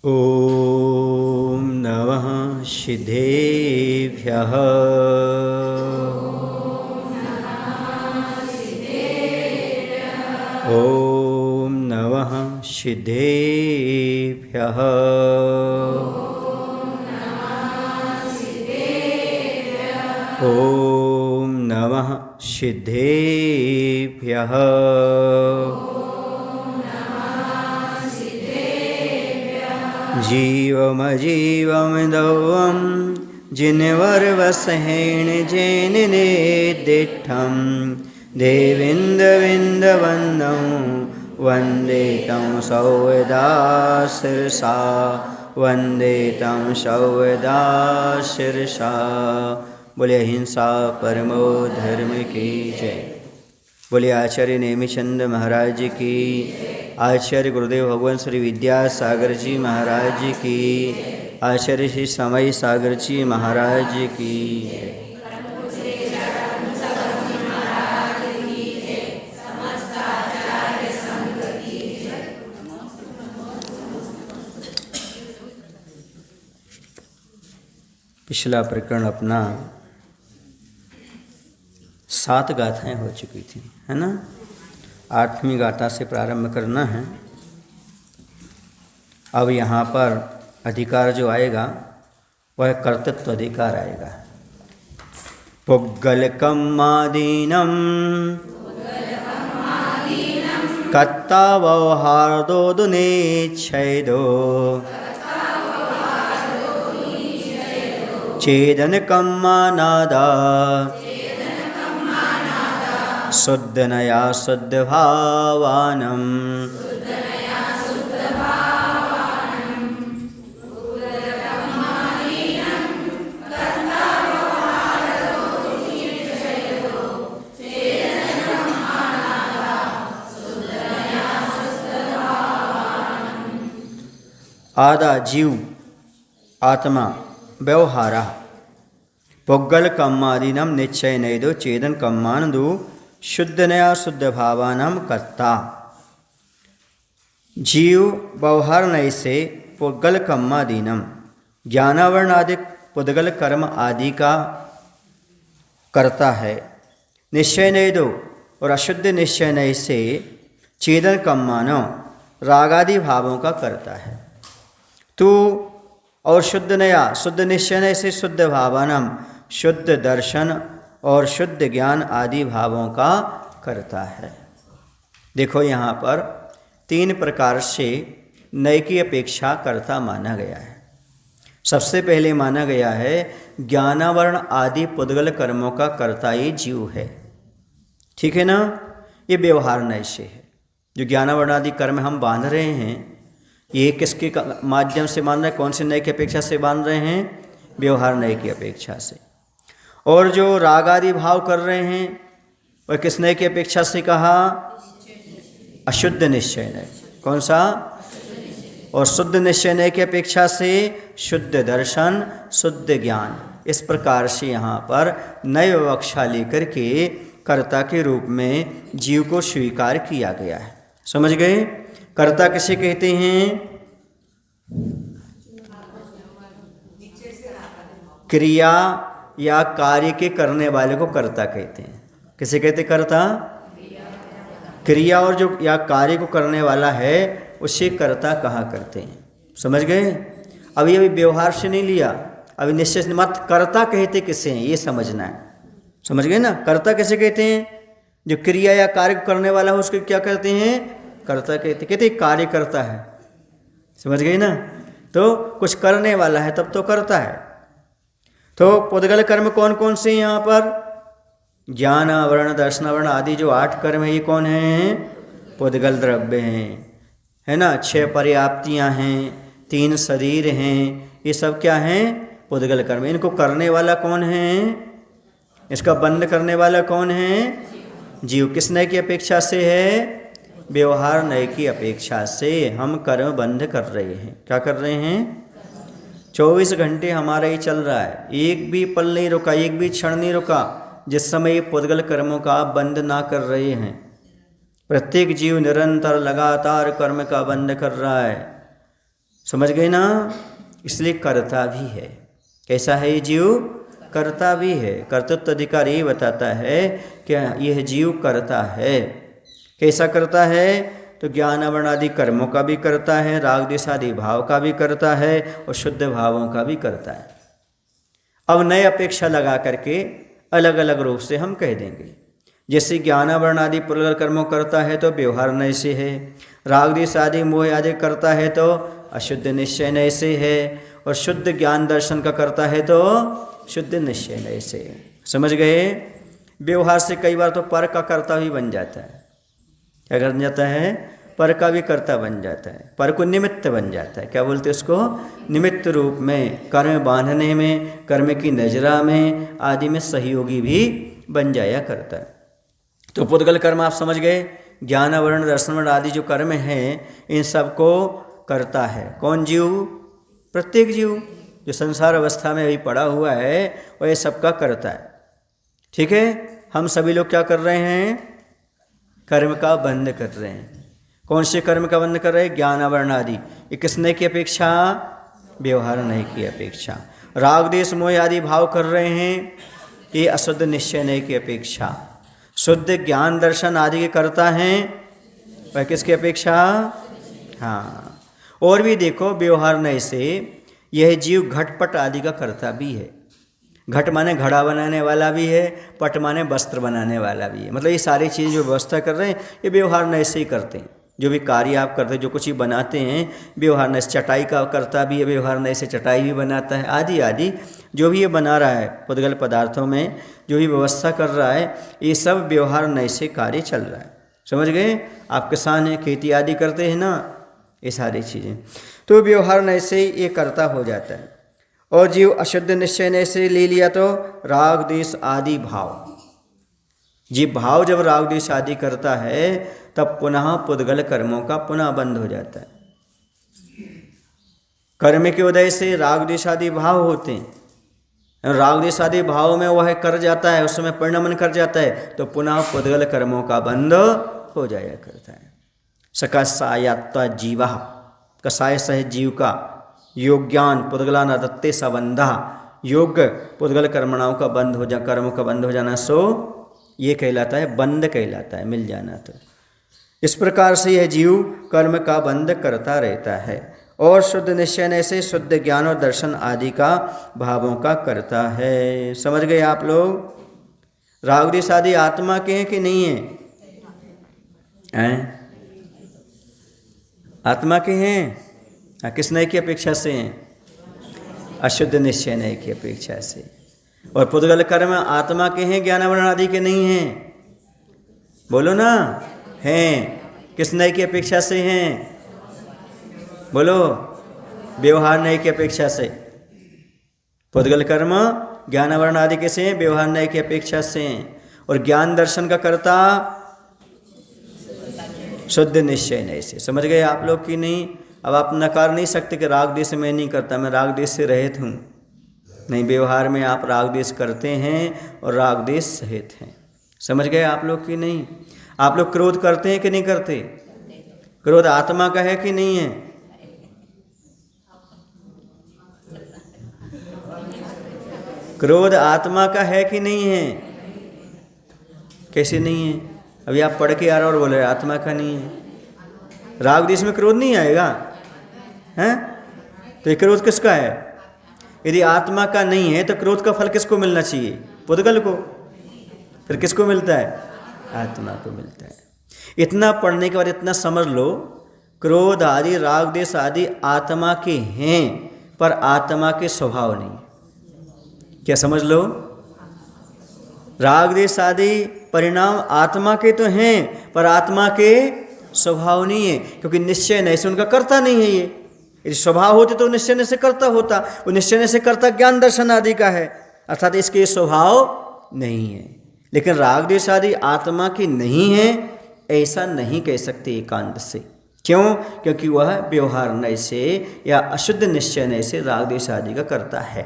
ॐ नमः सिद्धेभ्यः। ॐ नमः सिद्धेभ्यः। ॐ नमः सिद्धेभ्यः। जीवमजीवं दौवं जिनवर्वसहेण जैन नेदिष्ठं देविन्दविन्दवन्दं वन्दे तं सौदा शिरसा वन्दे तं सौदा शिरसा। बोले अहिंसा परमो धर्म की जय। बोले आचार्य नेमिचंद महाराज की, आचार्य गुरुदेव भगवान श्री विद्यासागर जी महाराज की, आचार्य श्री समय सागर जी महाराज की। पिछला प्रकरण अपना 7 गाथाएं हो चुकी थी, है ना। 8वीं गाथा से प्रारंभ करना है। अब यहाँ पर अधिकार जो आएगा वह कर्तृत्व अधिकार आएगा। पुग्गलकम्मादीनं कत्ता व्यवहारो दुनेच्छेदो चेदनकम्मानादा शुद्धनया शुद्धभावानम्। आदा जीव आत्मा व्यवहार पुग्गल कम्मादीनम निश्चय नैदो चेदन कम्मानदो शुद्धनया शुद्ध भावानाम कर्ता। जीव व्यवहार नय से पुद्गल कम्मादीनम ज्ञानावरण आदि पुद्गल कर्म आदि का करता है। निश्चय नय दो और अशुद्ध निश्चय नय से चेदन कम्मानो रागादि भावों का करता है। तू और शुद्ध नया शुद्ध निश्चय नय से शुद्ध भावानम शुद्ध दर्शन और शुद्ध ज्ञान आदि भावों का करता है। देखो यहाँ पर 3 प्रकार से नय की अपेक्षा कर्ता माना गया है। सबसे पहले माना गया है ज्ञानावरण आदि पुद्गल कर्मों का कर्ता ये जीव है, ठीक है ना। ये व्यवहार नय से है। जो ज्ञानावरण आदि कर्म हम बांध रहे हैं ये किसके माध्यम से बांध रहे हैं, कौन से नय की अपेक्षा से बांध रहे हैं, व्यवहार नय की अपेक्षा से। और जो राग आदि भाव कर रहे हैं वह किस नय की अपेक्षा से कहा, अशुद्ध निश्चय नय। कौन सा, और शुद्ध निश्चय नय की अपेक्षा से शुद्ध दर्शन शुद्ध ज्ञान। इस प्रकार से यहाँ पर नय विवक्षा लेकर के कर्ता के रूप में जीव को स्वीकार किया गया है। समझ गए। कर्ता किसे कहते हैं, क्रिया या कार्य के करने वाले को कर्ता कहते हैं। किसे कहते कर्ता, क्रिया और जो या कार्य को करने वाला है उसे कर्ता कहा करते हैं। समझ गए। अभी व्यवहार से नहीं लिया, अभी निश्चय मत कर्ता कहते किसे हैं ये समझना है। समझ गए ना। कर्ता किसे कहते हैं, जो क्रिया या कार्य को करने वाला है उसको क्या कहते हैं, कर्ता कहते कार्य करता है। समझ गए ना। तो कुछ करने वाला है तब तो करता है। तो पुद्गल कर्म कौन कौन से हैं यहाँ पर, ज्ञान आवरण दर्शन आवरण आदि जो 8 कर्म है ये कौन है, पुद्गल द्रव्य हैं, है ना। 6 पर्याप्तियाँ हैं, 3 शरीर हैं, ये सब क्या हैं, पुद्गल कर्म। इनको करने वाला कौन है, इसका बंद करने वाला कौन है, जीव। किस नय की अपेक्षा से है, व्यवहार नय की अपेक्षा से हम कर्म बंद कर रहे हैं। क्या कर रहे हैं, 24 घंटे हमारा ही चल रहा है, एक भी पल नहीं रुका, एक भी क्षण नहीं रुका जिस समय ये पुद्गल कर्मों का आप बंद ना कर रहे हैं। प्रत्येक जीव निरंतर लगातार कर्म का बंद कर रहा समझ गए ना? इसलिए करता भी है। कैसा है ये जीव? करता भी है। कर्तृत्व अधिकार ये बताता है कि यह जीव करता है। कैसा करता है? तो ज्ञान आवरण आदि कर्मों का भी करता है, राग द्वेष आदि भाव का भी करता है और शुद्ध भावों का भी करता है। अब नए अपेक्षा लगा करके अलग अलग रूप से हम कह देंगे। जैसे ज्ञानावरण आदि पुरगल कर्मों करता है तो व्यवहार नय से है, राग द्वेष आदि मोह आदि करता है तो अशुद्ध निश्चय नय से है, और शुद्ध ज्ञान दर्शन का करता है तो शुद्ध निश्चय नय से। समझ गए? व्यवहार से कई बार तो पर का कर्ता भी बन जाता है। क्या बन जाता है? पर का भी कर्ता बन जाता है, पर को निमित्त बन जाता है। क्या बोलते हैं उसको? निमित्त रूप में, कर्म बांधने में, कर्म की नजरा में आदि में सहयोगी भी बन जाया करता है। तो पुद्गल कर्म आप समझ गए। ज्ञान वर्ण दर्शन वर्ण आदि जो कर्म हैं इन सबको करता है कौन? जीव। प्रत्येक जीव जो संसार अवस्था में अभी पड़ा हुआ है वह ये सबका करता है। ठीक है? हम सभी लोग क्या कर रहे हैं? कर्म का बंध कर रहे हैं। कौन से कर्म का बंध कर रहे हैं? ज्ञान आवरण आदि। ये किसने की अपेक्षा? व्यवहार नहीं की अपेक्षा। राग द्वेष मोह आदि भाव कर रहे हैं, ये अशुद्ध निश्चय नहीं की अपेक्षा। शुद्ध ज्ञान दर्शन आदि के करता हैं, वह किसकी अपेक्षा? हाँ। और भी देखो, व्यवहार नहीं से यह जीव घटपट आदि का करता भी है। घट माने घड़ा बनाने वाला भी है, पट माने वस्त्र बनाने वाला भी है। मतलब ये सारी चीज़ जो व्यवस्था कर रहे हैं ये व्यवहार नय से ही करते हैं। जो भी कार्य आप करते हैं, जो कुछ ही बनाते हैं, व्यवहार नय से। चटाई का करता भी है, व्यवहार नय से चटाई भी बनाता है, आदि आदि जो भी ये बना रहा है पुद्गल पदार्थों में, जो भी व्यवस्था कर रहा है, ये सब व्यवहार नय से कार्य चल रहा है। समझ गए? आप किसान हैं, खेती आदि करते हैं ना, ये सारी चीज़ें तो व्यवहार नय से ये करता हो जाता है। और जीव अशुद्ध निश्चय नय से ले लिया तो राग द्वेष आदि भाव। जीव भाव जब राग द्वेष आदि करता है तब पुनः पुद्गल कर्मों का पुनः बंद हो जाता है। कर्म के उदय से राग द्वेष आदि भाव होते हैं, राग द्वेष आदि भाव में वह कर जाता है, उस समय परिणमन कर जाता है, तो पुनः पुद्गल कर्मों का बंद हो जाया करता है। सकसायात्वा जीवा, कसाय सह जीव का योग्यान पुद्गलान दत्ते संबंधा, योग्य पुद्गल कर्मणाओं का बंद हो जा, कर्मों का बंद हो जाना, सो ये कहलाता है बंद कहलाता है, मिल जाना। तो इस प्रकार से यह जीव कर्म का बंद करता रहता है और शुद्ध निश्चय से शुद्ध ज्ञान और दर्शन आदि का भावों का करता है। समझ गए आप लोग? राग द्वेष आदि आत्मा के हैं कि नहीं है? हैं? आत्मा के हैं। किस नय की अपेक्षा से हैं? अशुद्ध निश्चय नय की अपेक्षा से। और पुद्गल कर्म आत्मा के हैं, ज्ञानावरण आदि के नहीं हैं? बोलो ना। हैं। किस नय की अपेक्षा से हैं? बोलो। व्यवहार नय की अपेक्षा से। पुद्गल कर्म ज्ञानावरण आदि के से हैं, व्यवहार नय की अपेक्षा से हैं। और ज्ञान दर्शन का कर्ता शुद्ध निश्चय नय से। समझ गए आप लोग कि नहीं? अब आप नकार नहीं सकते कि राग द्वेष मैं नहीं करता, मैं राग द्वेष से रहित हूँ। नहीं, व्यवहार में आप राग द्वेष करते हैं और राग द्वेष सहित हैं। समझ गए आप लोग कि नहीं? आप लोग क्रोध करते हैं कि नहीं करते? क्रोध आत्मा का है कि नहीं है? क्रोध आत्मा का है कि नहीं है? कैसे नहीं है? अभी आप पढ़ के आ रहे और बोल रहे आत्मा का नहीं है। राग द्वेष में क्रोध नहीं आएगा हैं? तो ये क्रोध किसका है? यदि आत्मा का नहीं है तो क्रोध का फल किसको मिलना चाहिए? पुद्गल को। फिर किसको मिलता है? आत्मा को मिलता है। इतना पढ़ने के बाद इतना समझ लो, क्रोध आदि राग द्वेष आदि आत्मा के हैं पर आत्मा के स्वभाव नहीं। क्या समझ लो? राग द्वेष आदि परिणाम आत्मा के तो हैं पर आत्मा के स्वभाव नहीं है, क्योंकि निश्चय नहीं से उनका करता नहीं है। ये यदि स्वभाव होते तो निश्चय से करता होता। वो निश्चय से करता ज्ञान दर्शन आदि का है, अर्थात इसके स्वभाव नहीं है। लेकिन राग द्वेष आदि आत्मा की नहीं है ऐसा नहीं कह सकते एकांत से। क्यों? क्योंकि वह व्यवहार नय से या अशुद्ध निश्चय नय से राग द्वेष आदि का करता है।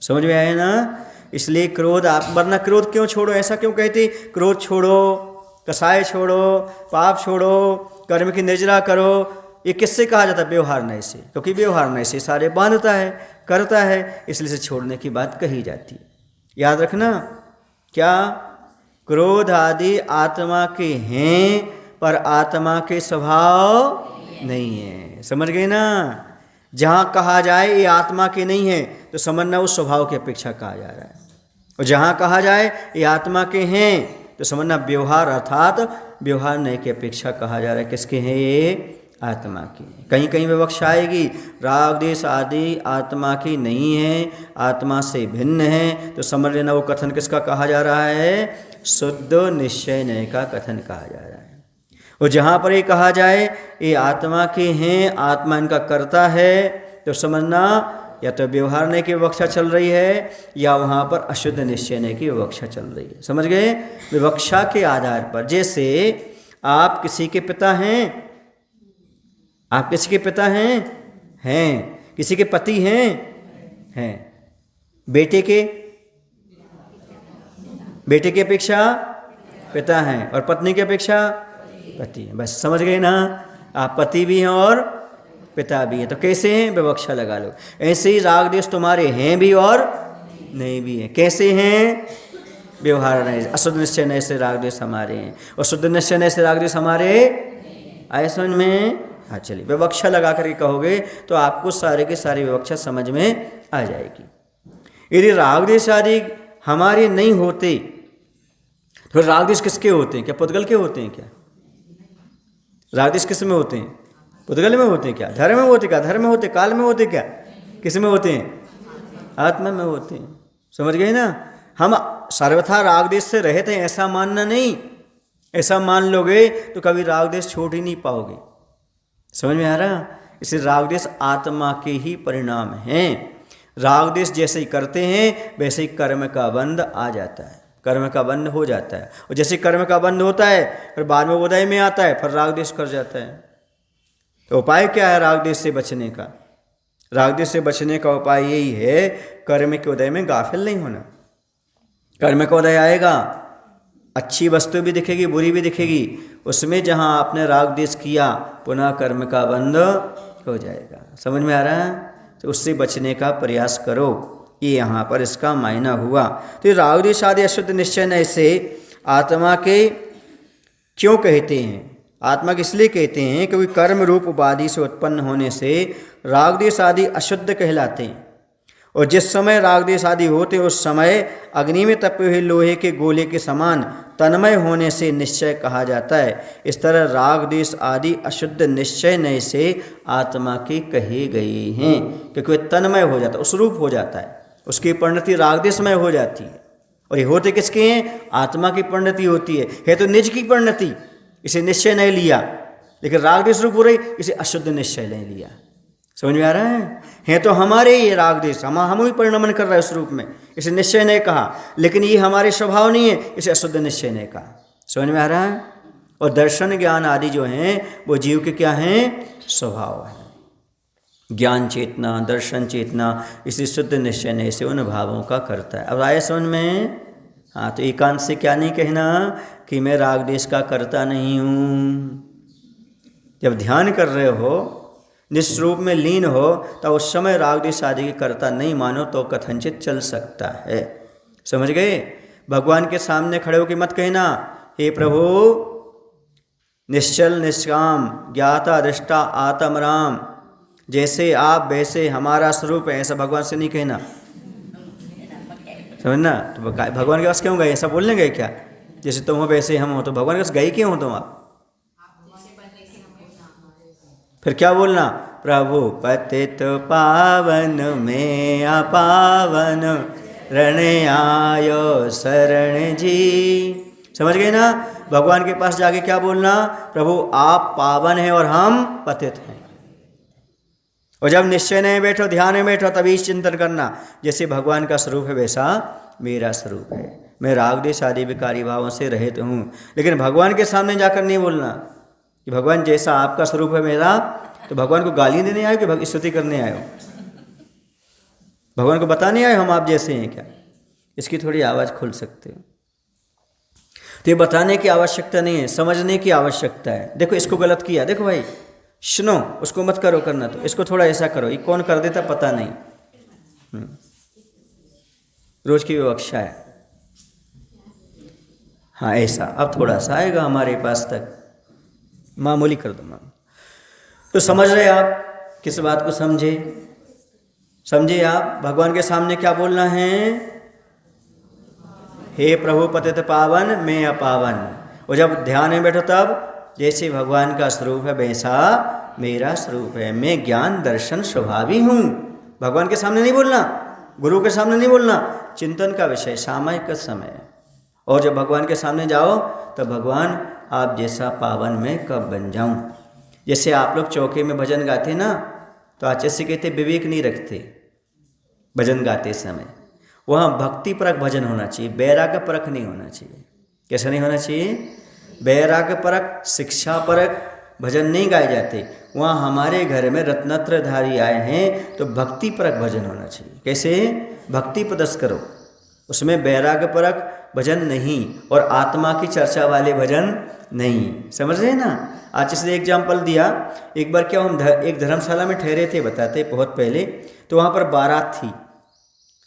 समझ में आया ना? इसलिए क्रोध आप, वरना क्रोध क्यों छोड़ो, ऐसा क्यों कहते? क्रोध छोड़ो, कसाय छोड़ो, पाप छोड़ो, कर्म की निर्जरा करो, ये किससे कहा जाता है? व्यवहार नय से, क्योंकि व्यवहार नय से सारे बांधता है, करता है, इसलिए से छोड़ने की बात कही जाती है। याद रखना, क्या? क्रोध आदि आत्मा के हैं पर आत्मा के स्वभाव नहीं है। समझ गए ना? जहाँ कहा जाए ये आत्मा के नहीं है तो समझना उस स्वभाव की अपेक्षा कहा जा रहा है, और जहाँ कहा जाए ये आत्मा के हैं तो समझना व्यवहार अर्थात व्यवहार नहीं की अपेक्षा कहा जा रहा है। किसके हैं? ये आत्मा की। कहीं कहीं विवक्षा आएगी राग द्वेष आदि आत्मा की नहीं है, आत्मा से भिन्न है, तो समझ लेना वो कथन किसका कहा जा रहा है? शुद्ध निश्चय नय का कथन कहा जा रहा है। और जहाँ पर ये कहा जाए ये आत्मा के हैं, आत्मा इनका करता है, तो समझना या तो व्यवहार नय की विवक्षा चल रही है या वहाँ पर अशुद्ध निश्चय नय की विवक्षा चल रही है। समझ गए? विवक्षा के आधार पर, जैसे आप किसी के पिता हैं, आप किसी के पिता हैं, किसी के पति हैं, बेटे की अपेक्षा पिता हैं और पत्नी की अपेक्षा पति हैं। बस समझ गए ना? आप पति भी हैं और पिता भी हैं, तो कैसे हैं? विवक्षा लगा लो। ऐसे ही राग द्वेष तुम्हारे हैं भी और नहीं भी हैं। कैसे हैं? व्यवहार नहीं, अशुद्ध निश्चय नय से राग द्वेष हमारे हैं और शुद्ध निश्चय नय से राग द्वेष हमारे। आए समझ में? हाँ चलिए, विवक्षा लगा करके कहोगे तो आपको सारे के सारी विवक्षा समझ में आ जाएगी। यदि राग द्वेष आदि हमारे नहीं होते तो राग द्वेष किसके होते हैं? क्या पुद्गल के होते हैं? क्या राग द्वेष किस में होते हैं? पुद्गल में होते हैं? क्या धर्म में होते? क्या धर्म में होते? काल में होते? क्या किस में होते हैं? आत्मा में होते हैं। समझ गए ना? हम सर्वथा राग द्वेष से रहित हैं ऐसा मानना नहीं। ऐसा मान लोगे तो कभी राग द्वेष छोड़ ही नहीं पाओगे। समझ में आ रहा? इसे राग द्वेष आत्मा के ही परिणाम हैं। राग द्वेष जैसे ही करते हैं वैसे ही कर्म का बंध आ जाता है, कर्म का बंध हो जाता है, और जैसे कर्म का बंध होता है फिर बाद में उदय में आता है, फिर राग द्वेष कर जाता है। तो उपाय क्या है राग द्वेष से बचने का? राग द्वेष से बचने का उपाय यही है, कर्म के उदय में गाफिल नहीं होना। कर्म का उदय आएगा, अच्छी वस्तु भी दिखेगी, बुरी भी दिखेगी, उसमें जहाँ आपने राग द्वेष किया पुनः कर्म का बंध हो जाएगा। समझ में आ रहा है? तो उससे बचने का प्रयास करो, ये यहाँ पर इसका मायना हुआ। तो राग द्वेष आदि अशुद्ध निश्चय नय से आत्मा के क्यों कहते हैं? आत्मा के इसलिए कहते हैं क्योंकि कर्म रूप उपाधि से उत्पन्न होने से राग द्वेष आदि अशुद्ध कहलाते हैं, और जिस समय राग द्वेष आदि होते उस समय अग्नि में तपे हुए लोहे के गोले के समान तन्मय होने से निश्चय कहा जाता है। इस तरह राग द्वेष आदि अशुद्ध निश्चय नय से आत्मा के कहे गए हैं, क्योंकि वह तन्मय हो जाता है, उस रूप हो जाता है, उसकी परिणति राग द्वेषमय हो जाती है। और ये होते किसके हैं? आत्मा की परिणति होती है तो निज की परिणति, इसे निश्चय नहीं लिया, लेकिन राग द्वेष रूप हो रही, इसे अशुद्ध निश्चय नहीं लिया। समझ में आ रहा है तो हमारे ये राग द्वेष हम ही परिणमन कर रहा है उस रूप में, इसे निश्चय नहीं कहा, लेकिन ये हमारे स्वभाव नहीं है, इसे अशुद्ध निश्चय नहीं कहा। समझ में आ रहा है? और दर्शन ज्ञान आदि जो हैं वो जीव के क्या हैं? स्वभाव है। ज्ञान चेतना, दर्शन चेतना, इसी शुद्ध निश्चय नहीं से उन भावों का करता है। अब आए समझ में? हाँ, तो एकांत से क्या नहीं कहना कि मैं राग द्वेष का करता नहीं हूँ। जब ध्यान कर रहे हो, निस्वरूप में लीन हो, तो उस समय राग द्वेष आदि की करता नहीं मानो तो कथनचित चल सकता है। समझ गए? भगवान के सामने खड़े होकर मत कहना हे प्रभु निश्चल निष्काम ज्ञाता दृष्टा आत्म राम, जैसे आप वैसे हमारा स्वरूप है, ऐसा भगवान से नहीं कहना। समझना? तो भगवान के पास क्यों गए? ऐसा बोलने गए क्या? जैसे तुम हो वैसे हम हो, तो भगवान के पास गए क्यों हो तुम? आप फिर क्या बोलना? प्रभु पतित पावन में अपावन रण आयो शरण जी। समझ गए ना? भगवान के पास जाके क्या बोलना? प्रभु आप पावन हैं और हम पतित हैं। और जब निश्चय में बैठो, ध्यान में बैठो, तभी चिंतन करना जैसे भगवान का स्वरूप है वैसा मेरा स्वरूप है, मैं राग द्वेष आदि विकारी भावों से रहित हूँ। लेकिन भगवान के सामने जाकर नहीं बोलना कि भगवान जैसा आपका स्वरूप है मेरा, तो भगवान को गाली देने आए कि स्तुति करने आए हो? भगवान को बताने आए हम आप जैसे हैं क्या? इसकी थोड़ी आवाज़ खोल सकते हो। तो ये बताने की आवश्यकता नहीं है, समझने की आवश्यकता है। देखो इसको गलत किया, देखो भाई सुनो, उसको मत करो करना, तो इसको थोड़ा ऐसा करो, ये कौन कर देता पता नहीं। रोज की विवक्षा है। हाँ ऐसा, अब थोड़ा सा आएगा हमारे पास तक, मामूली कर दो मामूली। तो समझ रहे आप, किस बात को समझे? समझे आप भगवान के सामने क्या बोलना है? हे प्रभु पतित पावन मैं अपावन। और जब ध्यान में बैठो तब जैसे भगवान का स्वरूप है वैसा मेरा स्वरूप है, मैं ज्ञान दर्शन स्वभावी हूँ। भगवान के सामने नहीं बोलना, गुरु के सामने नहीं बोलना, चिंतन का विषय सामयिक समय। और जब भगवान के सामने जाओ तो भगवान आप जैसा पावन मैं कब बन जाऊं। जैसे आप लोग चौके में भजन गाते ना, तो आचार्य से कहते विवेक नहीं रखते भजन गाते समय। वहाँ भक्ति परक भजन होना चाहिए, वैराग्य परक नहीं होना चाहिए। कैसा नहीं होना चाहिए? वैराग्य परक, शिक्षा परक भजन नहीं गाए जाते। वहाँ हमारे घर में रत्नत्रधारी आए हैं तो भक्ति परक भजन होना चाहिए। कैसे? भक्ति प्रदर्श करो, उसमें वैराग्य परक भजन नहीं और आत्मा की चर्चा वाले भजन नहीं। समझ रहे हैं ना? आज से एग्जाम्पल दिया। एक बार क्या, हम एक धर्मशाला में ठहरे थे, बताते बहुत पहले। तो वहाँ पर बारात थी,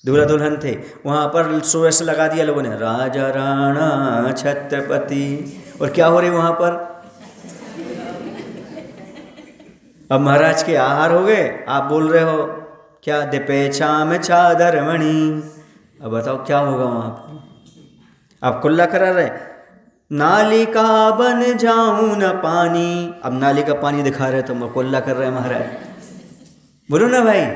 दूल्हा दुल्हन थे। वहाँ पर सोरस लगा दिया लोगों ने, राजा राणा छत्रपति। और क्या हो रही वहाँ पर? अब महाराज के आहार हो गए, आप बोल रहे हो क्या, दिपेचा में चादर मणि। अब बताओ क्या होगा वहाँ पर? आप कुल्ला करा रहे, नाली का बन जाऊं न पानी। अब नाली का पानी दिखा रहे तो कुल्ला कर रहे महाराज। बोलो ना भाई,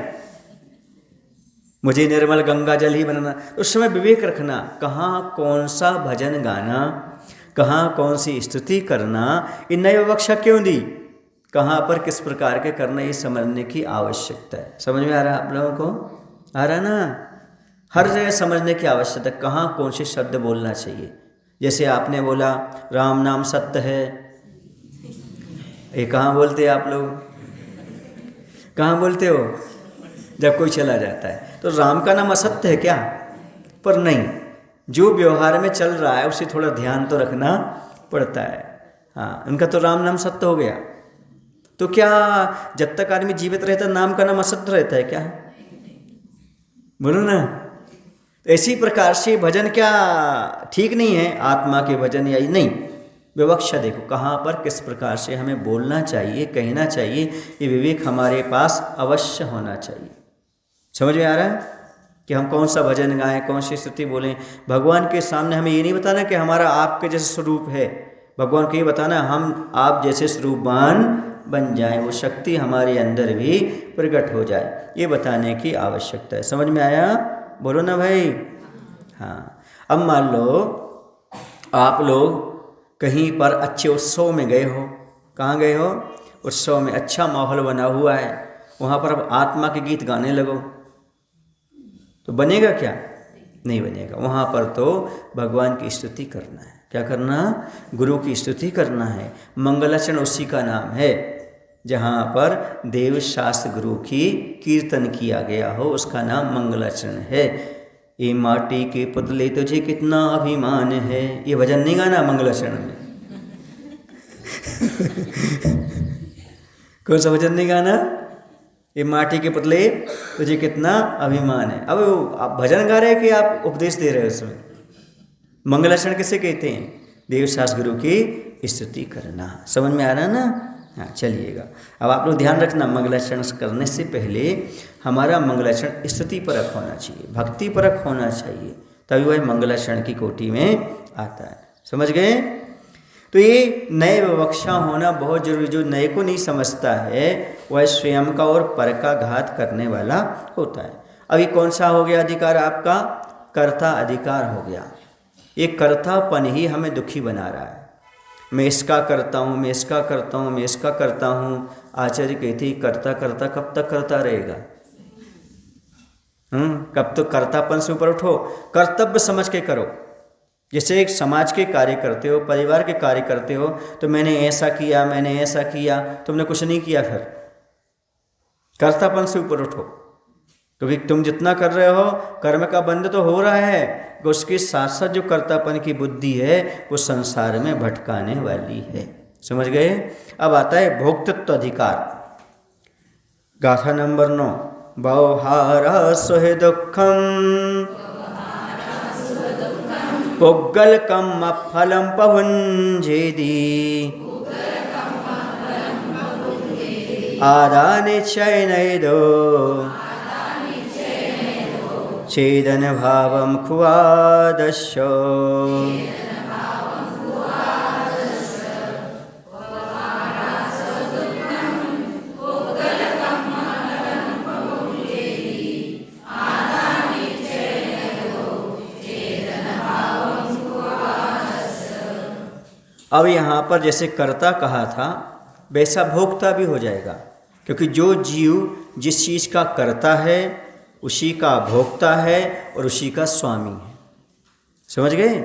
मुझे निर्मल गंगा जल ही बनाना। उस समय विवेक रखना, कहाँ कौन सा भजन गाना, कहाँ कौन सी स्तुति करना, इन नई विवक्षा क्यों दी, कहाँ पर किस प्रकार के करना, ये समझने की आवश्यकता है। समझ में आ रहा है आप लोगों को? आ रहा ना? हर जगह समझने की आवश्यकता, कहाँ कौन से शब्द बोलना चाहिए। जैसे आपने बोला राम नाम सत्य है, ये कहाँ बोलते हैं आप लोग? कहाँ बोलते हो? जब कोई चला जाता है तो राम का नाम असत्य है क्या? पर नहीं, जो व्यवहार में चल रहा है उसे थोड़ा ध्यान तो रखना पड़ता है। हाँ, उनका तो राम नाम सत्य हो गया। तो क्या जब तक आदमी जीवित रहता नाम का नाम असत्य रहता है क्या? बोलो ना। इसी प्रकार से भजन क्या ठीक नहीं है, आत्मा के भजन या नहीं। विवक्षा देखो कहाँ पर किस प्रकार से हमें बोलना चाहिए, कहना चाहिए, ये विवेक हमारे पास अवश्य होना चाहिए। समझ में आ रहा है कि हम कौन सा भजन गाएं, कौन सी स्तुति बोलें। भगवान के सामने हमें ये नहीं बताना कि हमारा आपके जैसे स्वरूप है, भगवान को ये बताना हम आप जैसे स्वरूपवान बन जाएं, वो शक्ति हमारे अंदर भी प्रकट हो जाए, ये बताने की आवश्यकता है। समझ में आया? बोलो ना भाई। हाँ, अब मान लो आप लोग कहीं पर अच्छे उत्सव में गए हो। कहाँ गए हो? उत्सव में अच्छा माहौल बना हुआ है, वहाँ पर अब आत्मा के गीत गाने लगो तो बनेगा क्या? नहीं बनेगा। वहाँ पर तो भगवान की स्तुति करना है। क्या करना? गुरु की स्तुति करना है। मंगलाचरण उसी का नाम है, जहाँ पर देव शास्त्र गुरु की कीर्तन किया गया हो उसका नाम मंगलाचरण है। ये माटी के पुतले तुझे कितना अभिमान है, ये भजन नहीं गाना मंगलाचरण में। कौन सा भजन नहीं गाना? ये माटी के पुतले तुझे कितना अभिमान है। अब आप भजन गा रहे हैं कि आप उपदेश दे रहे हैं उसमें? मंगलाचरण किसे कहते हैं? देव शास्त्र गुरु की स्तुति करना। समझ में आ रहा है ना? हाँ, चलिएगा। अब आप लोग ध्यान रखना, मंगलाचरण करने से पहले हमारा मंगलाचरण स्तुति परक होना चाहिए, भक्ति परक होना चाहिए, तभी वह मंगलाचरण की कोटि में आता है। समझ गए? तो ये नए विवक्षा होना बहुत जरूरी। जो नए को नहीं समझता है वह स्वयं का और पर का घात करने वाला होता है। अभी कौन सा हो गया अधिकार आपका? कर्ता अधिकार हो गया। ये कर्तापन ही हमें दुखी बना रहा है। मैं इसका करता हूँ, मैं इसका करता हूँ, मैं इसका करता हूँ। आचार्य कहते करता करता कब तक करता रहेगा? कब तो कर्तापन से ऊपर उठो, कर्तव्य समझ के करो। जैसे एक समाज के कार्य करते हो, परिवार के कार्य करते हो, तो मैंने ऐसा किया, मैंने ऐसा किया, तुमने कुछ नहीं किया। फिर कर्तापन से ऊपर उठो, क्योंकि तुम जितना कर रहे हो कर्म का बंध तो हो रहा है, उसके साथ साथ जो कर्तापन की बुद्धि है वो संसार में भटकाने वाली है। समझ गए। अब आता है भोक्तृत्व अधिकार। गाथा नंबर 9। व्यवहारा सुह दुखम पुग्गलकम फलम पहुंजेदी आदानि चैनैदो चेदन भावम खुआदस्यो। अब यहाँ पर जैसे कर्ता कहा था वैसा भोक्ता भी हो जाएगा, क्योंकि जो जीव जिस चीज़ का कर्ता है उसी का भोक्ता है और उसी का स्वामी है। समझ गए।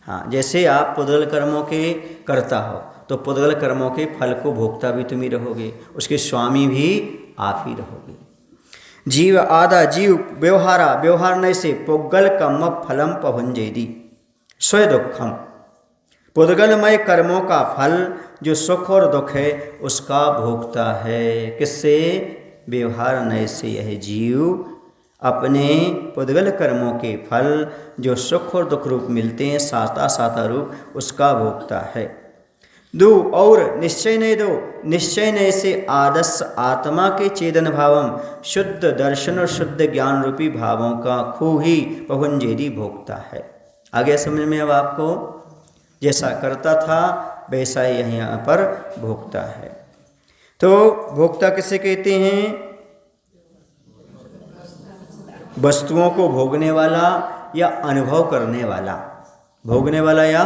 हाँ, जैसे आप पुद्गल कर्मों के कर्ता हो तो पुद्गल कर्मों के फल को भोक्ता भी तुम ही रहोगे, उसके स्वामी भी आप ही रहोगे। जीव आदा जीव व्यवहार न से पुग्गल कम फलम पहुंजेदी स्व दुखम। पुद्गलमय कर्मों का फल जो सुख और दुख है उसका भोगता है। किससे? व्यवहार नय से यह जीव अपने पुद्गल कर्मों के फल जो सुख और दुख रूप मिलते हैं साता रूप उसका भोगता है। दो और निश्चय नय से आदर्श आत्मा के चेतन भावम शुद्ध दर्शन और शुद्ध ज्ञान रूपी भावों का खू ही पहुंजेदी भोगता है। आगे समझ में अब आपको जैसा करता था वैसा ही यहाँ पर भोक्ता है। तो भोक्ता किसे कहते हैं? वस्तुओं को भोगने वाला या अनुभव करने वाला। भोगने वाला या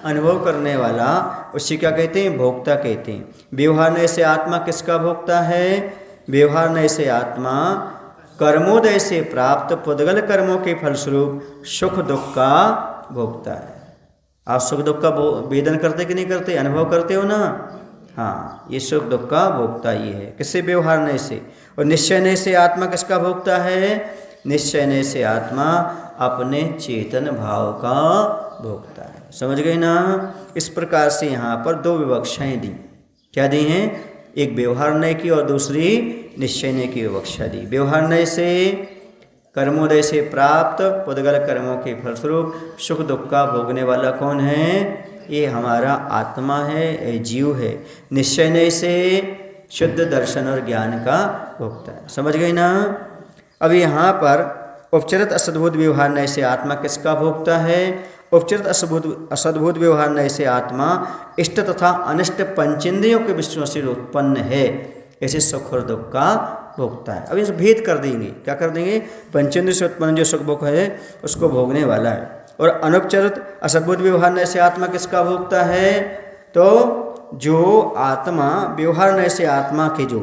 अनुभव करने वाला उसी क्या कहते हैं? भोक्ता कहते हैं। व्यवहार से आत्मा किसका भोक्ता है? व्यवहार से आत्मा कर्मोदय से प्राप्त पुद्गल कर्मों के फलस्वरूप सुख दुख का भोक्ता है। आप सुख दुख का वेदन करते कि नहीं करते? अनुभव करते हो ना। हाँ, ये सुख दुख का भोक्ता ये है। किससे? व्यवहार नय से। और निश्चय नय से आत्मा किसका भोक्ता है? निश्चय नय से आत्मा अपने चेतन भाव का भोक्ता है। समझ गए ना। इस प्रकार से यहाँ पर दो विवक्षाएं दी। क्या दी हैं? एक व्यवहार नय की और दूसरी निश्चय नय की विवक्षा दी। व्यवहार नय से कर्मोदय से प्राप्त पुद्गल कर्मों के फलस्वरूप सुख दुख का भोगने वाला कौन है? ये हमारा आत्मा है, ये जीव है। निश्चय नय से शुद्ध दर्शन और ज्ञान का भोगता है। समझ गए ना। अब यहाँ पर उपचरित असद्भुत व्यवहार नय से आत्मा किसका भोगता है? उपचरित असद्भुत व्यवहार नय से आत्मा इष्ट तथा अनिष्ट पंचेंद्रियों के विषयों से उत्पन्न है, ऐसे सुख और दुख का भोगता है। अब इसे भेद कर देंगे। क्या कर देंगे? पंचेंद्रिय से उत्पन्न जो सुख दुख है उसको भोगने वाला है। और अनुपचरित असद्भुत व्यवहार नय से आत्मा किसका भोगता है? तो जो आत्मा व्यवहार नय से आत्मा के जो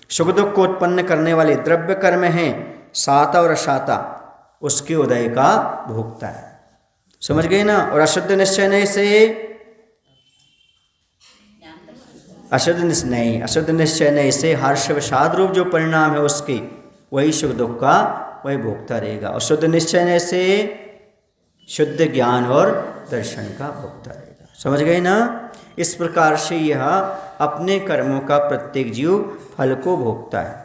सुख दुख को उत्पन्न करने वाले द्रव्य कर्म हैं साता और अशाता उसके उदय का भोगता है। समझ गए ना। और अशुद्ध निश्चय नय से अशुद्ध निश्चय नय से हर्ष विषाद रूप जो परिणाम है उसके वही सुख दुख का वही भोगता रहेगा। और शुद्ध निश्चय नय से शुद्ध ज्ञान और दर्शन का भोगता रहेगा। समझ गए ना। इस प्रकार से यह अपने कर्मों का प्रत्येक जीव फल को भोगता है।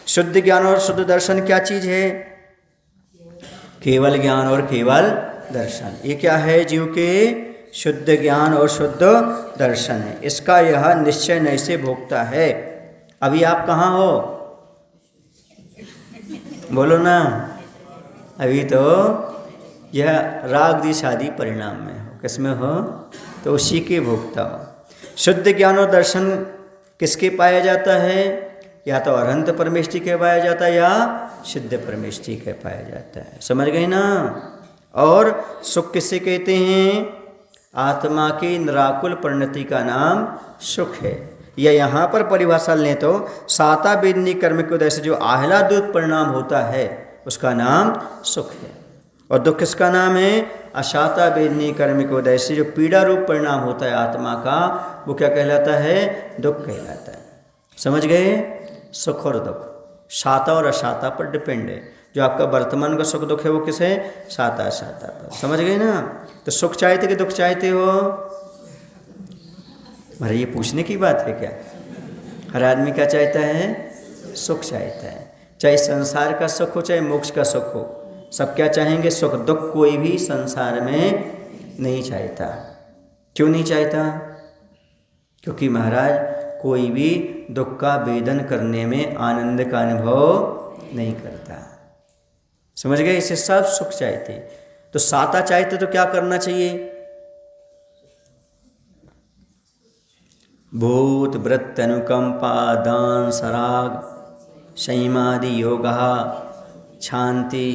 शुद्ध ज्ञान और शुद्ध दर्शन क्या चीज है? केवल ज्ञान और केवल दर्शन। ये क्या है? जीव के शुद्ध ज्ञान और शुद्ध दर्शन है। इसका यह निश्चय नय से भोगता है। अभी आप कहाँ हो? बोलो ना। अभी तो यह राग दी शादी परिणाम में हो। किसमें हो? तो उसी के भोगता हो। शुद्ध ज्ञान और दर्शन किसके पाया जाता है? या तो अरहंत परमेष्टि के पाया जाता है या सिद्ध परमेष्टि के पाया जाता है। समझ गए ना। और सुख किसे कहते हैं? आत्मा की निराकुल परिणति का नाम सुख है। या यहाँ पर परिभाषा लें तो साता वेदनी कर्म के उदय से जो आह्लादूत परिणाम होता है उसका नाम सुख है। और दुख किसका नाम है? अशाता वेदनी कर्म के उदय से जो पीड़ा रूप परिणाम होता है आत्मा का वो क्या कहलाता है? दुख कहलाता है। समझ गए। सुख और दुख शाता और अशाता पर डिपेंड है। जो आपका वर्तमान का सुख दुख है वो किस है? शाता अशाता पर। समझ गए ना। तो सुख चाहते कि दुख चाहते हो? महाराज ये पूछने की बात है क्या? हर आदमी क्या चाहता है? सुख चाहता है, चाहे संसार का सुख हो चाहे मोक्ष का सुख हो, सब क्या चाहेंगे? सुख। दुख कोई भी संसार में नहीं चाहता। क्यों नहीं चाहता? क्योंकि महाराज कोई भी दुख का वेदन करने में आनंद का अनुभव नहीं करता। समझ गए? इसे सब सुख चाहते। तो साता चाहते तो क्या करना चाहिए? भूत वृत्त अनुकंपा दान सराग संयमादि योग शांति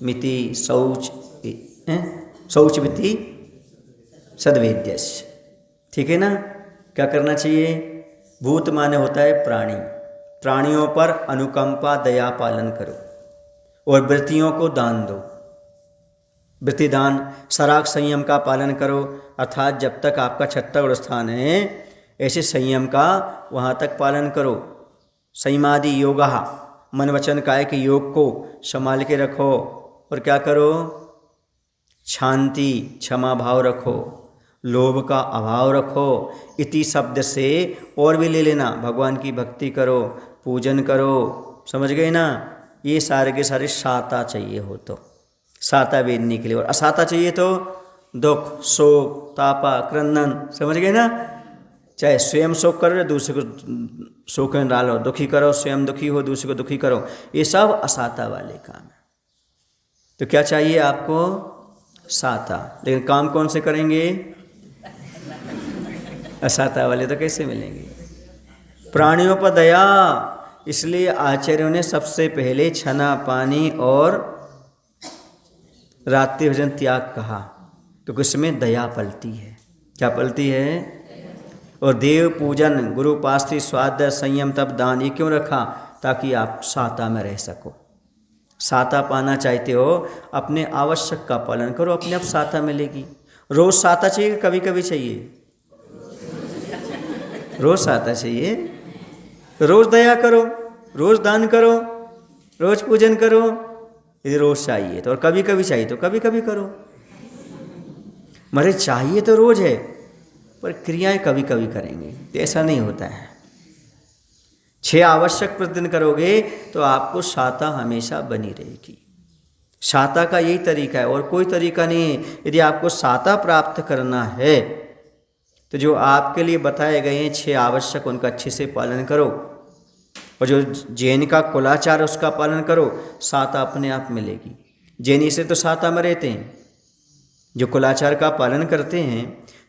मिति शौच शौच मिति सद्वेद्यस्य। ठीक है ना? क्या करना चाहिए? भूत माने होता है प्राणी, प्राणियों पर अनुकंपा दया पालन करो और वृत्तियों को दान दो, वृत्ति दान। सराग संयम का पालन करो, अर्थात जब तक आपका छत्ता स्थान है ऐसे संयम का वहाँ तक पालन करो। संयमादि योगा, मन वचन काय के योग को संभाल के रखो। और क्या करो? शांति क्षमा भाव रखो, लोभ का अभाव रखो। इति शब्द से और भी ले लेना, भगवान की भक्ति करो, पूजन करो। समझ गए ना? ये सारे के सारे साता चाहिए हो तो, साता वेदने के लिए। और असाता चाहिए तो दुख शोक तापा क्रंदन। समझ गए ना? चाहे स्वयं शोक करो या दूसरे को शोक में डालो, दुखी करो, स्वयं दुखी हो दूसरे को दुखी करो, ये सब असाता वाले काम है। तो क्या चाहिए आपको? साता। लेकिन काम कौन से करेंगे? असाता वाले तो कैसे मिलेंगे? प्राणियों पर दया। इसलिए आचार्यों ने सबसे पहले छना पानी और रात्रि भोजन त्याग कहा, क्योंकि उसमें दया पलती है। क्या पलती है? और देव पूजन, गुरु उपासना, स्वाध्याय, संयम, तप, दान, ये क्यों रखा? ताकि आप साता में रह सको। साता पाना चाहते हो, अपने आवश्यक का पालन करो, अपने आप साता मिलेगी। रोज साता चाहिए, कभी कभी चाहिए? रोज साता चाहिए। रोज दया करो, रोज दान करो, रोज पूजन करो, यदि रोज चाहिए तो। और कभी कभी चाहिए तो कभी कभी करो। मरे चाहिए तो रोज है, पर क्रियाएं कभी कभी करेंगे तो ऐसा नहीं होता है। 6 आवश्यक प्रतिदिन करोगे तो आपको साता हमेशा बनी रहेगी। साता का यही तरीका है और कोई तरीका नहीं है। यदि आपको साता प्राप्त करना है तो जो आपके लिए बताए गए हैं 6 आवश्यक, उनका अच्छे से पालन करो। और जो जैन का कुलाचार उसका पालन करो, साता अपने आप मिलेगी। जैन से तो साता में रहते हैं। जो कुलाचार का पालन करते हैं,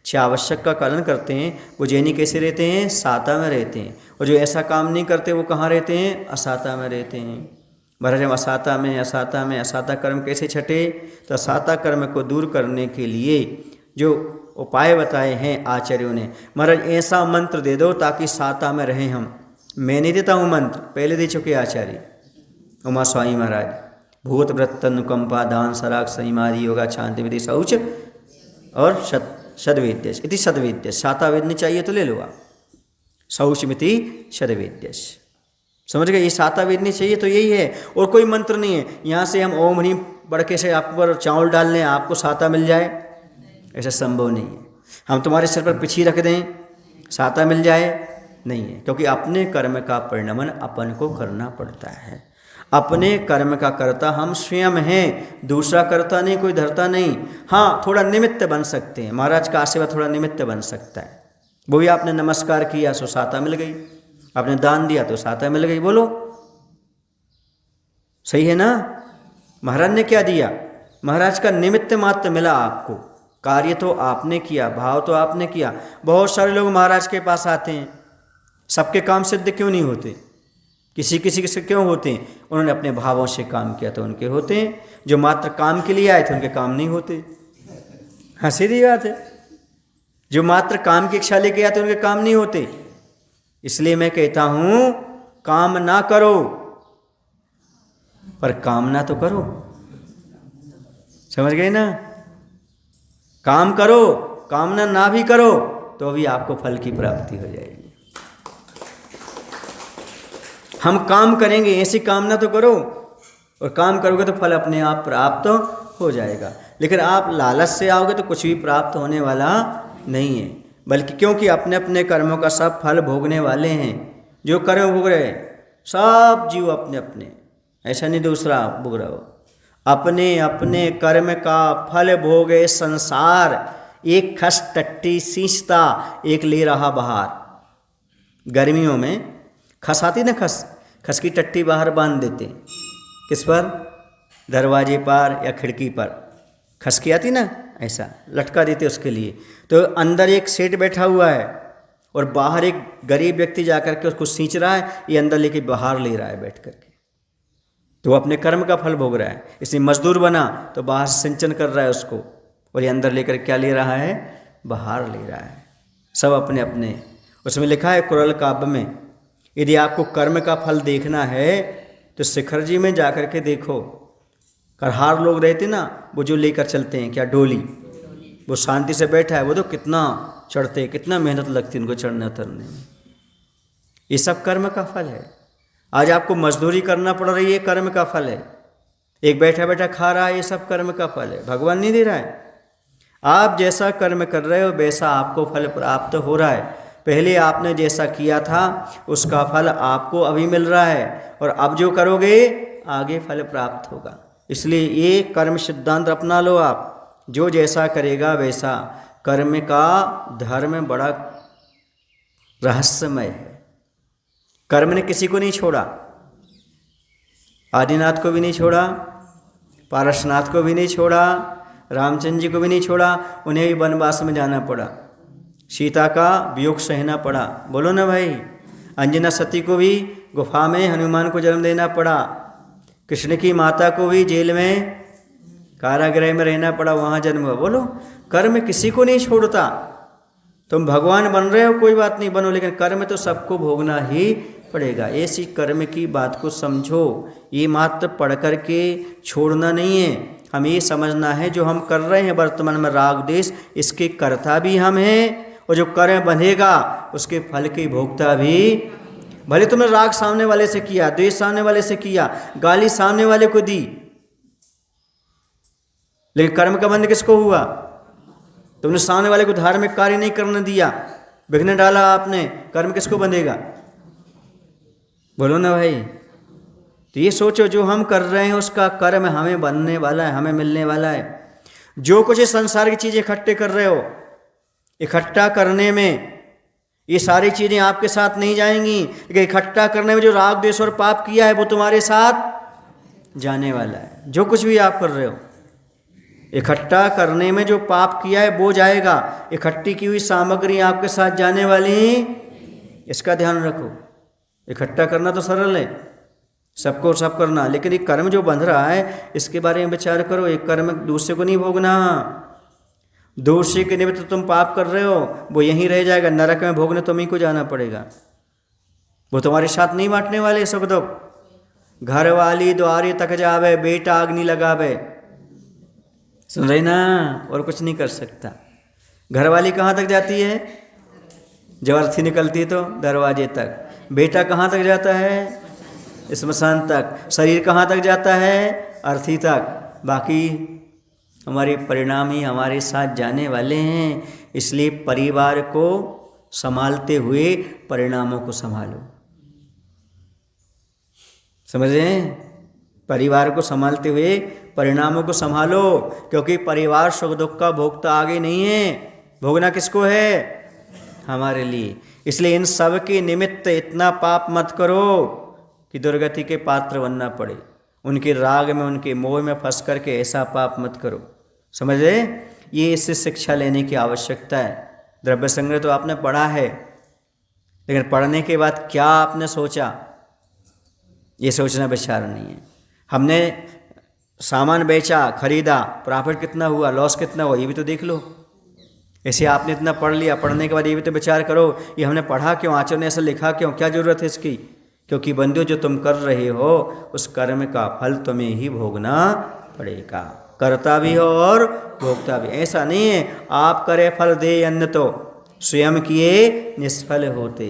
6 आवश्यक का पालन करते हैं, वो जैनी कैसे रहते हैं? साता में रहते हैं। और जो ऐसा काम नहीं करते वो कहाँ रहते हैं? असाता में रहते हैं। महाराज हम असाता कर्म कैसे छटे? तो असाता कर्म को दूर करने के लिए जो उपाय बताए हैं आचार्यों ने, महाराज ऐसा मंत्र दे दो ताकि साता में रहें हम। मैं नहीं देता हूँ मंत्र, पहले दे चुके आचार्य उमा स्वामी महाराज। भूत वृत्त अनुकंपा दान सराग संयमादि योगा शांति विधि शौच और सद्वेद्यस। इति सद्वेद्यस। साता वेदनी चाहिए तो ले लो आप। शौच मिति सद्वेद्यस। समझ गए? ये साता वेदनी चाहिए तो यही है, और कोई मंत्र नहीं है। यहाँ से हम ओम ह्रीम बड़के से आप पर चावल डाल लें, आपको साता मिल जाए, ऐसा संभव नहीं है। हम तुम्हारे सिर पर पिछी रख दें, साता मिल जाए, नहीं है। क्योंकि अपने कर्म का परिणमन अपन को करना पड़ता है। अपने कर्म का कर्ता हम स्वयं हैं, दूसरा कर्ता नहीं, कोई धरता नहीं। हाँ, थोड़ा निमित्त बन सकते हैं। महाराज का आशीर्वाद थोड़ा निमित्त बन सकता है। वो भी आपने नमस्कार किया सो साता मिल गई, आपने दान दिया तो साता मिल गई। बोलो सही है ना? महाराज ने क्या दिया? महाराज का निमित्त मात्र मिला आपको। कार्य तो आपने किया, भाव तो आपने किया। बहुत सारे लोग महाराज के पास आते हैं, सबके काम सिद्ध क्यों नहीं होते? किसी किसी से क्यों होते हैं? उन्होंने अपने भावों से काम किया तो उनके होते हैं। जो मात्र काम के लिए आए थे उनके काम नहीं होते। हाँ, सीधी बात है। जो मात्र काम की इच्छा लेके आए थे उनके काम नहीं होते। इसलिए मैं कहता हूं, काम ना करो पर कामना तो करो। समझ गए ना? काम करो, कामना ना भी करो तो भी आपको फल की प्राप्ति हो जाएगी। हम काम करेंगे, ऐसी कामना तो करो, और काम करोगे तो फल अपने आप प्राप्त हो जाएगा। लेकिन आप लालच से आओगे तो कुछ भी प्राप्त होने वाला नहीं है। बल्कि क्योंकि अपने अपने कर्मों का सब फल भोगने वाले हैं। जो कर्म भोग रहे हैं सब जीव अपने अपने, ऐसा नहीं दूसरा भोग रहा हो। अपने अपने कर्म का फल भोगे संसार, एक खस टट्टी सींचता एक ले रहा बाहर। गर्मियों में खस आती ना, खस की टट्टी बाहर बांध देते, किस पर? दरवाजे पर या खिड़की पर खस की आती ना, ऐसा लटका देते उसके लिए। तो अंदर एक सेठ बैठा हुआ है और बाहर एक गरीब व्यक्ति जाकर के उसको सींच रहा है, ये अंदर लेके बाहर ले रहा है बैठ करके। तो वो अपने कर्म का फल भोग रहा है। इसलिए मजदूर बना तो बाहर से सिंचन कर रहा है उसको, और ये अंदर लेकर क्या ले रहा है? बाहर ले रहा है। सब अपने अपने। उसमें लिखा है कुरल काव्य में, यदि आपको कर्म का फल देखना है तो शिखर जी में जाकर के देखो। करहार लोग रहते ना, वो जो लेकर चलते हैं क्या, डोली, वो शांति से बैठा है, वो तो कितना चढ़ते, कितना मेहनत लगती है उनको चढ़ने उतरने में। ये सब कर्म का फल है। आज आपको मजदूरी करना पड़ रही है, कर्म का फल है। एक बैठा बैठा खा रहा है, ये सब कर्म का फल है, भगवान नहीं दे रहा है। आप जैसा कर्म कर रहे हो वैसा आपको फल प्राप्त हो रहा है। पहले आपने जैसा किया था उसका फल आपको अभी मिल रहा है, और अब जो करोगे आगे फल प्राप्त होगा। इसलिए ये कर्म सिद्धांत अपना लो आप, जो जैसा करेगा वैसा। कर्म का धर्म बड़ा रहस्यमय है। कर्म ने किसी को नहीं छोड़ा, आदिनाथ को भी नहीं छोड़ा, पारसनाथ को भी नहीं छोड़ा, रामचंद्र जी को भी नहीं छोड़ा, उन्हें भी वनवास में जाना पड़ा, सीता का वियोग सहना पड़ा। बोलो ना भाई। अंजना सती को भी गुफा में हनुमान को जन्म देना पड़ा, कृष्ण की माता को भी जेल में कारागृह में रहना पड़ा, वहाँ जन्म हुआ। बोलो, कर्म किसी को नहीं छोड़ता। तुम भगवान बन रहे हो कोई बात नहीं, बनो, लेकिन कर्म तो सबको भोगना ही पड़ेगा। ऐसी कर्म की बात को समझो। ये मात्र पढ़ कर के छोड़ना नहीं है, हमें ये समझना है जो हम कर रहे हैं वर्तमान में राग द्वेष, इसके कर्ता भी हम हैं, और जो कर्म बंधेगा उसके फल की भोक्ता भी। भले तुमने राग सामने वाले से किया, द्वेष सामने वाले से किया, गाली सामने वाले को दी, लेकिन कर्म का बंध किसको हुआ? तुमने सामने वाले को धार्मिक कार्य नहीं करने दिया, विघ्न डाला आपने, कर्म किसको बंधेगा? बोलो ना भाई। तो ये सोचो, जो हम कर रहे हैं उसका कर्म हमें बनने वाला है, हमें मिलने वाला है। जो कुछ इस संसार की चीज़ें इकट्ठे कर रहे हो, इकट्ठा करने में ये सारी चीज़ें आपके साथ नहीं जाएंगी, लेकिन इकट्ठा करने में जो राग द्वेष और पाप किया है वो तुम्हारे साथ जाने वाला है। जो कुछ भी आप कर रहे हो, इकट्ठा करने में जो पाप किया है वो जाएगा, इकट्ठी की हुई सामग्री आपके साथ जाने वाली, इसका ध्यान रखो। इकट्ठा करना तो सरल है, सबको सब करना, लेकिन एक कर्म जो बंध रहा है इसके बारे में विचार करो। एक कर्म दूसरे को नहीं भोगना, दूसरे के निमित्त तुम पाप कर रहे हो, वो यहीं रह जाएगा, नरक में भोगने तुम्हीं को जाना पड़ेगा। वो तुम्हारे साथ नहीं बांटने वाले सुख दुख। घर वाली द्वारे तक जावे, बेटा अग्नि लगावे। सुन रहे ना? और कुछ नहीं कर सकता। घर वाली कहाँ तक जाती है? जब अर्थी निकलती है तो दरवाजे तक। बेटा कहाँ तक जाता है? स्मशान तक। शरीर कहाँ तक जाता है? अर्थी तक। बाकी हमारे परिणाम ही हमारे साथ जाने वाले हैं। इसलिए परिवार को संभालते हुए परिणामों को संभालो। समझ रहे हैं? परिवार को संभालते हुए परिणामों को संभालो, क्योंकि परिवार सुख दुख का भोगता आगे नहीं है। भोगना किसको है? हमारे लिए। इसलिए इन सब के निमित्त इतना पाप मत करो कि दुर्गति के पात्र बनना पड़े। उनके राग में, उनके मोह में फंस करके ऐसा पाप मत करो। समझे? ये इससे शिक्षा लेने की आवश्यकता है। द्रव्य संग्रह तो आपने पढ़ा है, लेकिन पढ़ने के बाद क्या आपने सोचा, ये सोचना विचार नहीं है। हमने सामान बेचा, खरीदा, प्रॉफिट कितना हुआ, लॉस कितना हुआ, ये भी तो देख लो। ऐसे आपने इतना पढ़ लिया, पढ़ने के बाद ये भी तो विचार करो, ये हमने पढ़ा क्यों, आचार्य ने ऐसा लिखा क्यों, क्या जरूरत है इसकी? क्योंकि बंधु जो तुम कर रहे हो उस कर्म का फल तुम्हें ही भोगना पड़ेगा। करता भी हो और भोगता भी। ऐसा नहीं है आप करे फल दे अन्न तो स्वयं किए निष्फल होते।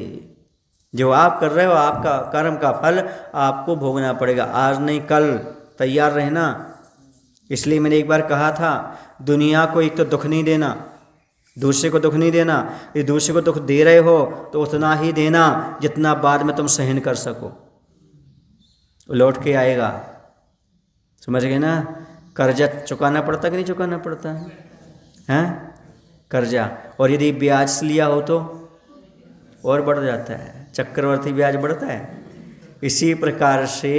जो आप कर रहे हो आपका कर्म का फल आपको भोगना पड़ेगा, आज नहीं कल। तैयार रहना। इसलिए मैंने एक बार कहा था, दुनिया को एक तो दुख नहीं देना, दूसरे को दुख नहीं देना। यदि दूसरे को दुख दे रहे हो तो उतना ही देना जितना बाद में तुम सहन कर सको, लौट के आएगा। समझ गए ना? कर्जा चुकाना पड़ता कि नहीं चुकाना पड़ता है? हैं? कर्जा, और यदि ब्याज से लिया हो तो और बढ़ जाता है, चक्रवर्ती ब्याज बढ़ता है। इसी प्रकार से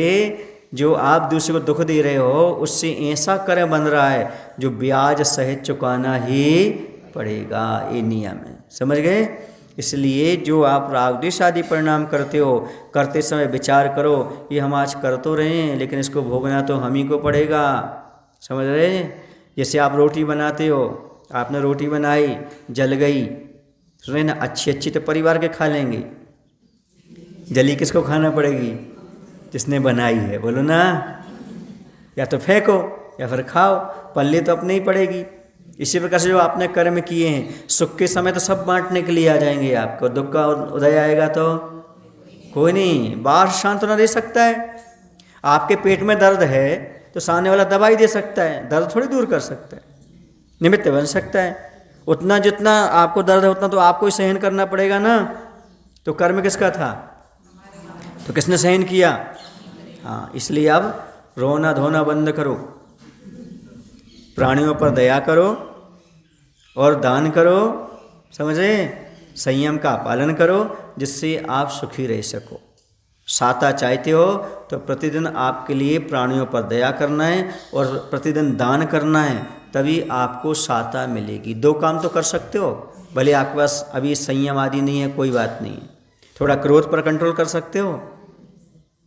जो आप दूसरे को दुख दे रहे हो उससे ऐसा कर्म बन रहा है जो ब्याज सहित चुकाना ही पड़ेगा, ये नियम है। समझ गए? इसलिए जो आप राग द्वेष आदि परिणाम करते हो, करते समय विचार करो ये हम आज कर तो रहे हैं लेकिन इसको भोगना तो हम ही को पड़ेगा। समझ रहे? जैसे आप रोटी बनाते हो, आपने रोटी बनाई, जल गई, सुने ना, अच्छी अच्छी तो परिवार के खा लेंगे, जली किसको खाना पड़ेगी? जिसने बनाई है, बोलो ना। या तो फेंको या फिर खाओ, पल्ले तो अपने ही पड़ेगी। इसी प्रकार से जो आपने कर्म किए हैं, सुख के समय तो सब बांटने के लिए आ जाएंगे आपको, दुख का उदय आएगा तो कोई नहीं बाहर सांत्वना दे सकता है। आपके पेट में दर्द है तो सामने वाला दवाई दे सकता है, दर्द थोड़ी दूर कर सकता है, निमित्त बन सकता है। उतना जितना आपको दर्द है उतना तो आपको ही सहन करना पड़ेगा ना। तो कर्म किसका था? तो किसने सहन किया? हाँ, इसलिए अब रोना धोना बंद करो, प्राणियों पर दया करो और दान करो। समझे? संयम का पालन करो जिससे आप सुखी रह सको। साता चाहते हो तो प्रतिदिन आपके लिए प्राणियों पर दया करना है और प्रतिदिन दान करना है, तभी आपको साता मिलेगी। दो काम तो कर सकते हो, भले आपके पास अभी संयम आदि नहीं है, कोई बात नहीं है। थोड़ा क्रोध पर कंट्रोल कर सकते हो,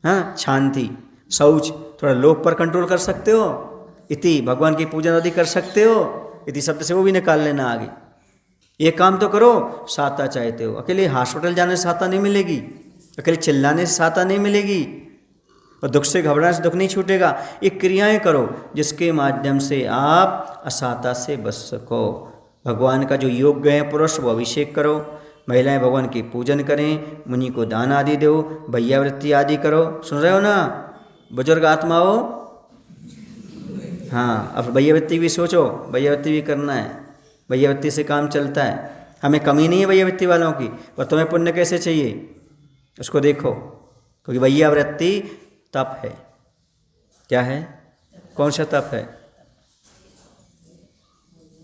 हाँ, शांति, शौच, थोड़ा लोभ पर कंट्रोल कर सकते हो, इति भगवान की पूजन आदि कर सकते हो, इति शब्द से वो भी निकाल लेना आगे। ये काम तो करो, साता चाहते हो। अकेले हॉस्पिटल जाने से साता नहीं मिलेगी, अकेले चिल्लाने से साता नहीं मिलेगी, और दुख से घबराने से दुख नहीं छूटेगा। ये क्रियाएं करो जिसके माध्यम से आप असाता से बच सको। भगवान का जो योग्य है पुरुष वो अभिषेक करो, महिलाएं भगवान की पूजन करें, मुनि को दान आदि दो, भैयावृत्ति आदि करो। सुन रहे हो ना बुजुर्ग आत्माओं? हाँ, अब भैयावृत्ति भी सोचो, भैयावृत्ति भी करना है, भैयावृत्ति से काम चलता है। हमें कमी नहीं है भैयावृत्ति वालों की, पर तुम्हें पुण्य कैसे चाहिए उसको देखो, क्योंकि भैयावृत्ति तप है। क्या है? कौन सा तप है?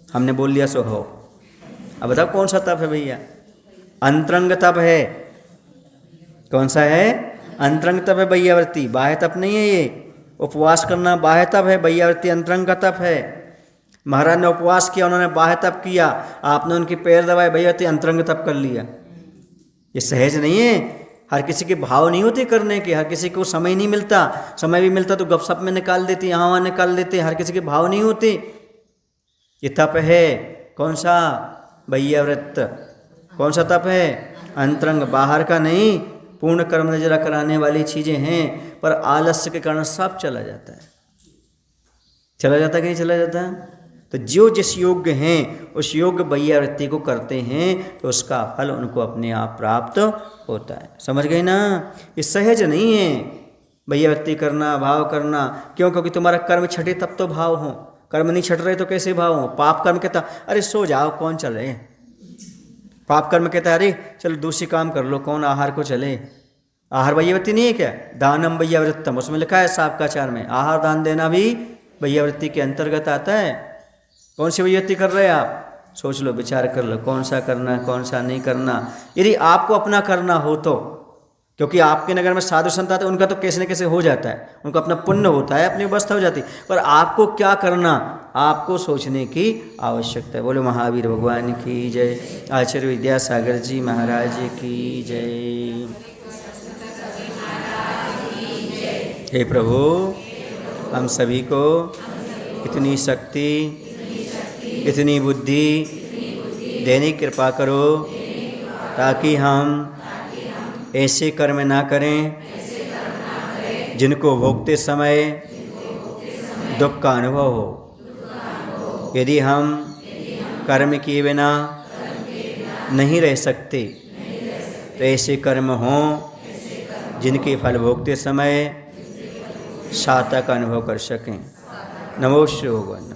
हमने बोल लिया सो हो। अब बताओ कौन सा तप है भैया? अंतरंग तप है। कौन सा है? अंतरंग तप है भैयावृत्ति, बाह्य तप नहीं है ये। उपवास करना बाह्य तप है, भैयावृत्ति अंतरंग का तप है। महाराज ने उपवास किया, उन्होंने बाह्य तप किया, आपने उनके पैर दबाए, भैयावृत्ति अंतरंग तप कर लिया। ये सहज नहीं है, हर किसी के भाव नहीं होते करने के, हर किसी को समय नहीं मिलता, समय भी मिलता तो गपशप में निकाल देते, यहाँ वहाँ निकाल देते, हर किसी के भाव नहीं होते। ये तप है कौन सा? भैयाव्रत। कौन सा तप है? अंतरंग, बाहर का नहीं, पूर्ण कर्म नजरा कराने वाली चीज़ें हैं, पर आलस्य के कारण सब चला जाता है। चला जाता कि नहीं चला जाता? तो जो जिस योग्य हैं उस योग्य भैयावृत्ति को करते हैं तो उसका फल उनको अपने आप प्राप्त होता है। समझ गए ना? ये सहज नहीं है भैयावृत्ति करना, भाव करना। क्यों? क्योंकि तुम्हारा कर्म छटे तब तो भाव हो, कर्म नहीं छट रहे तो कैसे भाव हो? पाप कर्म कहता अरे सो जाओ, कौन चले? पाप कर्म कहता है अरे चलो दूसरी काम कर लो, कौन आहार को चले? आहार भैयावृत्ति नहीं है क्या? दानम भैयावृत्तम, उसमें लिखा है साबकाचार में, आहार दान देना भी भैयावृत्ति के अंतर्गत आता है। कौन सी भैयावृत्ति कर रहे हैं आप? सोच लो, विचार कर लो, कौन सा करना कौन सा नहीं करना। यदि आपको अपना करना हो तो, क्योंकि आपके नगर में साधु संत आते हैं, उनका तो कैसे न कैसे हो जाता है, उनका अपना पुण्य होता है, अपनी व्यवस्था हो जाती है, पर आपको क्या करना आपको सोचने की आवश्यकता है। बोलो महावीर भगवान की जय, आचार्य विद्यासागर जी महाराज की जय। हे प्रभु, हम सभी को इतनी शक्ति, इतनी बुद्धि देने की कृपा करो ताकि हम ऐसे कर्म ना करें जिनको भोगते समय दुख का अनुभव हो। यदि हम कर्म किए बिना नहीं रह सकते तो ऐसे कर्म हों जिनके फल भोगते समय साता का अनुभव कर सकें। नमो श्री भगवान।